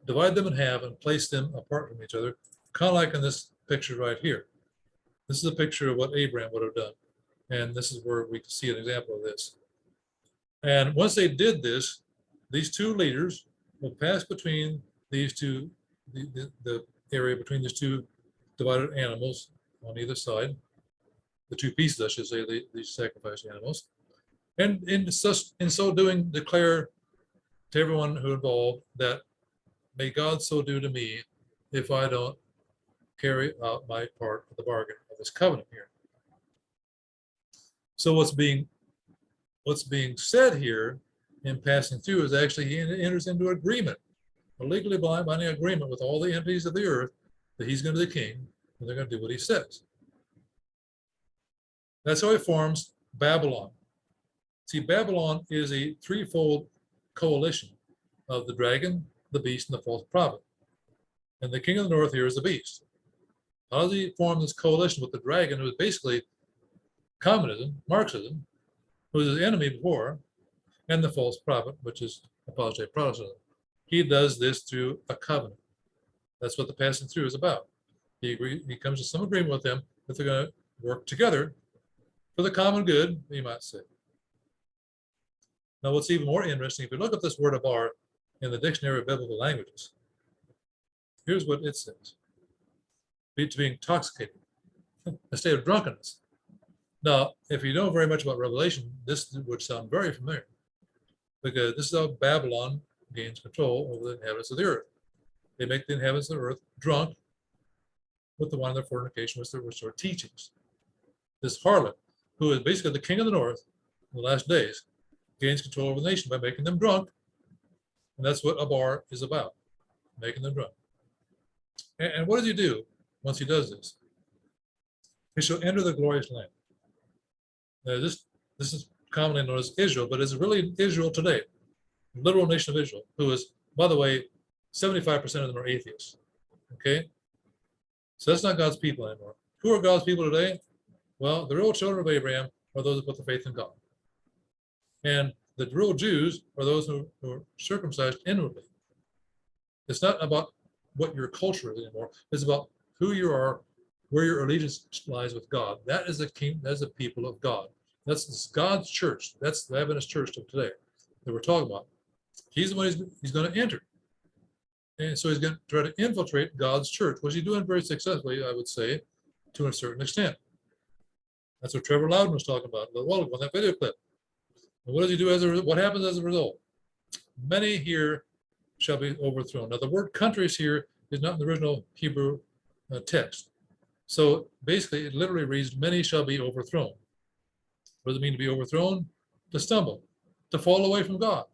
divide them in half, and place them apart from each other, kind of like in this picture right here. This is a picture of what Abraham would have done. And this is where we can see an example of this. And once they did this, these two leaders will pass between these two, the area between these two divided animals on either side, the two pieces, I should say, these sacrificed animals. And in so doing, declare to everyone who involved that may God so do to me if I don't carry out my part of the bargain of this covenant here. So what's being said here in passing through is actually he enters into agreement, a legally binding agreement with all the entities of the earth that he's going to be the king and they're going to do what he says. That's how he forms Babylon. See, Babylon is a threefold coalition of the dragon, the beast and the false prophet. And the king of the north here is the beast. How does he form this coalition with the dragon, who is basically communism, Marxism, who was his enemy before, and the false prophet, which is apologetic Protestantism? He does this through a covenant. That's what the passing through is about. He comes to some agreement with them that they're going to work together for the common good, you might say. Now, what's even more interesting, if you look up this word abar in the Dictionary of Biblical Languages, here's what it says: to be intoxicated, a state of drunkenness. Now, if you know very much about Revelation, this would sound very familiar, because this is how Babylon gains control over the inhabitants of the earth. They make the inhabitants of the earth drunk with the wine of their fornication, which are teachings. This harlot, who is basically the king of the north in the last days, gains control over the nation by making them drunk. And that's what Abar is about, making them drunk. And what does he do once he does this? He shall enter the glorious land. Now, this is commonly known as Israel, but it's really Israel today, the literal nation of Israel, who is, by the way, 75% of them are atheists. Okay? So that's not God's people anymore. Who are God's people today? Well, the real children of Abraham are those who put their faith in God. And the real Jews are those who are circumcised inwardly. It's not about what your culture is anymore. It's about who you are, where your allegiance lies with God. That is the king, that's the people of God. That's God's church. That's the Adventist church of today that we're talking about. He's the one he's going to enter. And so he's going to try to infiltrate God's church, which he's doing very successfully, I would say, to a certain extent. That's what Trevor Loudon was talking about a little while ago in that video clip. And what does he do as a result? What happens as a result? Many here shall be overthrown. Now, the word countries here is not in the original Hebrew text. So basically, it literally reads, many shall be overthrown. What does it mean to be overthrown? To stumble, to fall away from God.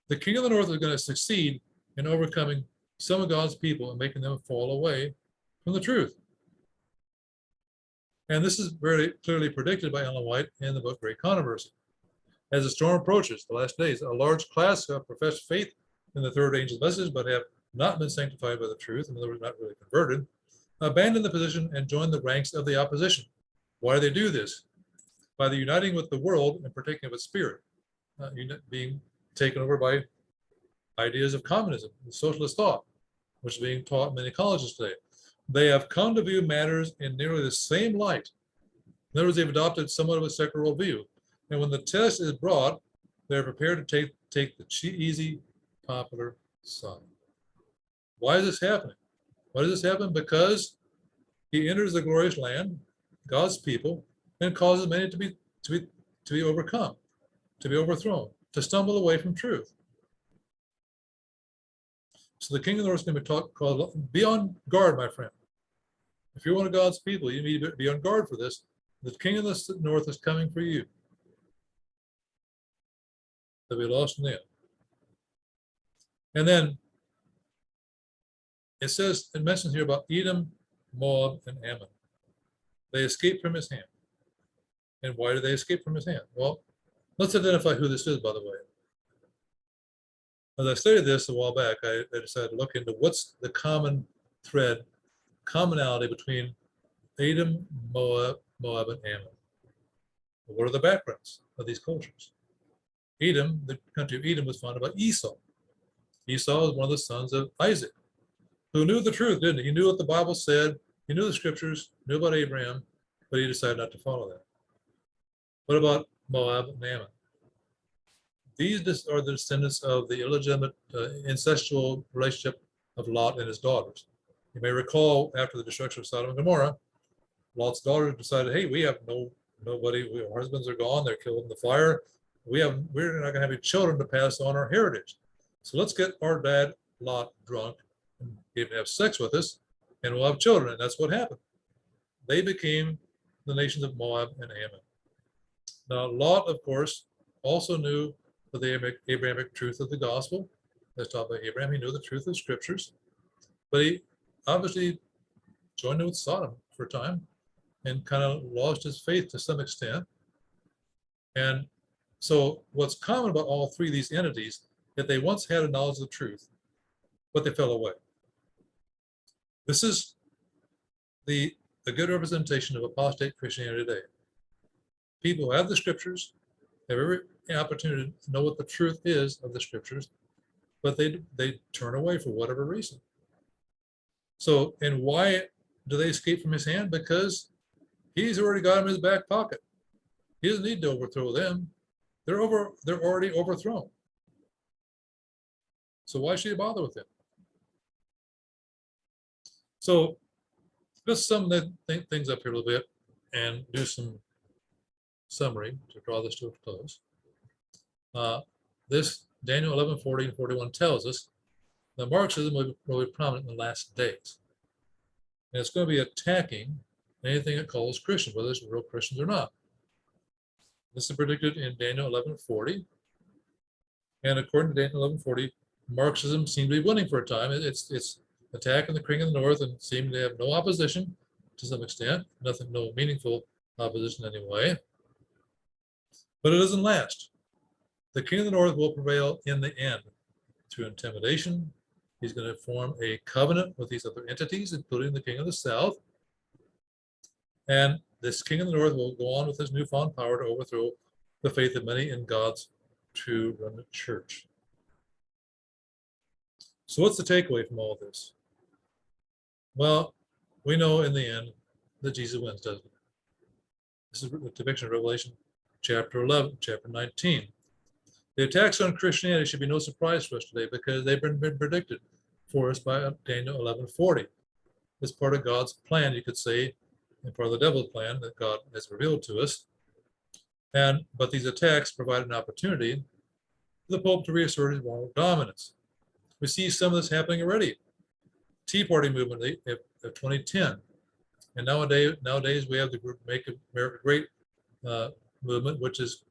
The king of the north is going to succeed in overcoming some of God's people and making them fall away from the truth. And this is very clearly predicted by Ellen White in the book Great Controversy. As the storm approaches, the last days, a large class who have professed faith in the third angel's message, but have not been sanctified by the truth, in other words, not really converted, abandon the position and join the ranks of the opposition. Why do they do this? By the uniting with the world and partaking of its spirit, being taken over by ideas of communism and socialist thought, which is being taught in many colleges today. They have come to view matters in nearly the same light. In other words, they've adopted somewhat of a secular worldview. And when the test is brought, they're prepared to take the easy, popular side. Why is this happening? Why does this happen? Because he enters the glorious land, God's people, and causes many to be overcome, to be overthrown, to stumble away from truth. So the king of the north is going to be called, be on guard, my friend. If you're one of God's people, you need to be on guard for this. The king of the north is coming for you. They'll be lost in the end. And then it mentions here about Edom, Moab, and Ammon. They escaped from his hand. And why did they escape from his hand? Well, let's identify who this is, by the way. As I studied this a while back, I decided to look into what's the common thread, commonality between Edom, Moab, and Ammon. What are the backgrounds of these cultures? Edom, the country of Edom, was founded by Esau. Esau was one of the sons of Isaac, who knew the truth, didn't he? He knew what the Bible said, he knew the scriptures, knew about Abraham, but he decided not to follow that. What about Moab and Ammon? These are the descendants of the illegitimate incestual relationship of Lot and his daughters. You may recall after the destruction of Sodom and Gomorrah, Lot's daughters decided, hey, we have nobody, our husbands are gone, they're killed in the fire. We're not going to have any children to pass on our heritage. So let's get our dad, Lot, drunk and even have sex with us, and we'll have children. And that's what happened. They became the nations of Moab and Ammon. Now, Lot, of course, also knew the Abrahamic truth of the gospel, as taught by Abraham. He knew the truth of scriptures, but he obviously joined with Sodom for a time and kind of lost his faith to some extent. And so what's common about all three of these entities that they once had a knowledge of the truth, but they fell away. This is a good representation of apostate Christianity today. People who have the scriptures, have every opportunity to know what the truth is of the scriptures, but they turn away for whatever reason. So, and why do they escape from his hand? Because he's already got them in his back pocket. He doesn't need to overthrow them. They're already overthrown. So why should he bother with them? So let's sum things up here a little bit and do some summary to draw this to a close. This Daniel 11:40 and 41 tells us that Marxism will be prominent in the last days. And it's going to be attacking anything it calls Christian, whether it's real Christians or not. This is predicted in Daniel 11:40. And according to Daniel 11:40, Marxism seemed to be winning for a time. It's attacking the king of the north and seemed to have no opposition to some extent, no meaningful opposition anyway. But it doesn't last. The king of the north will prevail in the end through intimidation. He's going to form a covenant with these other entities, including the king of the south. And this king of the north will go on with his newfound power to overthrow the faith of many in God's true remnant church. So what's the takeaway from all this? Well, we know in the end that Jesus wins, doesn't it? This is the depiction of Revelation chapter 11, chapter 19. The attacks on Christianity should be no surprise for us today because they've been predicted for us by Daniel 11:40. It's part of God's plan, you could say, and part of the devil's plan that God has revealed to us. But these attacks provide an opportunity for the Pope to reassert his moral dominance. We see some of this happening already. Tea Party movement of 2010. And nowadays we have the group Make America Great movement, which is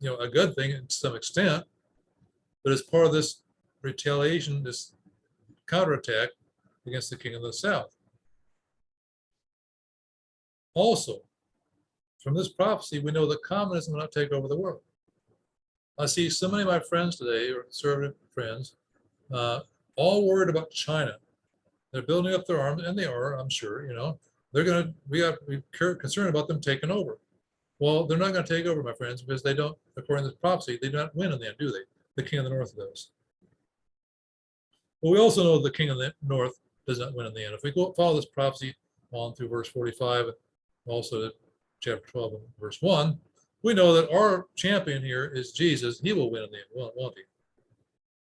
a good thing to some extent, but as part of this retaliation, this counterattack against the king of the south. Also, from this prophecy, we know that communism will not take over the world. I see so many of my friends today, or conservative friends, all worried about China. They're building up their arms, and they are, I'm sure, they're going to, we got to be concerned about them taking over. Well, they're not going to take over, my friends, because they don't, according to this prophecy, they do not win in the end, do they? The king of the north does. But we also know the king of the north does not win in the end. If we follow this prophecy on through verse 45, and also chapter 12 and verse 1, we know that our champion here is Jesus. He will win in the end, won't he?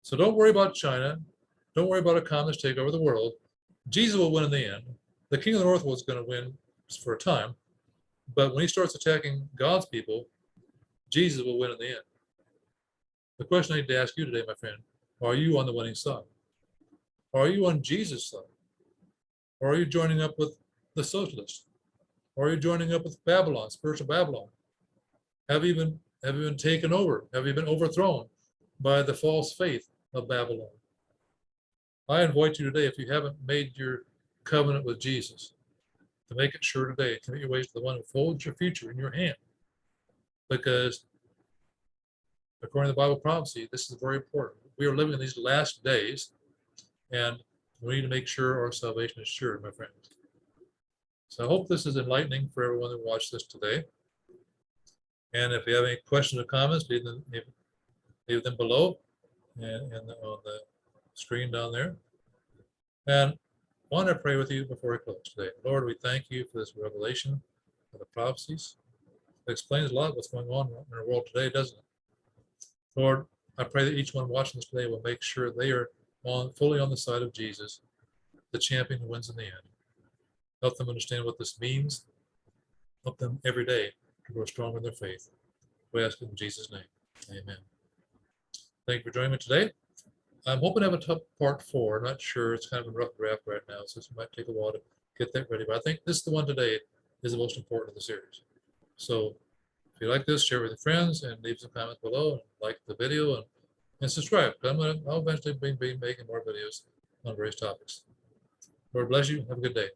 So don't worry about China. Don't worry about a communist takeover of the world. Jesus will win in the end. The king of the north was going to win for a time. But when he starts attacking God's people, Jesus will win in the end. The question I need to ask you today, my friend, are you on the winning side? Are you on Jesus' side? Or are you joining up with the socialists? Or are you joining up with Babylon, spiritual Babylon? Have you been taken over? Have you been overthrown by the false faith of Babylon? I invite you today, if you haven't made your covenant with Jesus, to make it sure today, commit your ways to the one who folds your future in your hand. Because according to the Bible prophecy, this is very important. We are living in these last days, and we need to make sure our salvation is sure, my friends. So I hope this is enlightening for everyone who watched this today. And if you have any questions or comments, leave them below and on the screen down there. And I want to pray with you before I close today. Lord, we thank you for this revelation of the prophecies. It explains a lot of what's going on in our world today, doesn't it? Lord, I pray that each one watching this today will make sure they are fully on the side of Jesus, the champion who wins in the end. Help them understand what this means. Help them every day to grow stronger in their faith. We ask it in Jesus' name. Amen. Thank you for joining me today. I'm hoping to have a part 4. I'm not sure. It's kind of a rough draft right now, so it might take a while to get that ready. But I think this is the one today is the most important of the series. So if you like this, share it with your friends and leave some comments below. And like the video and subscribe. I'll eventually be making more videos on various topics. Lord bless you. Have a good day.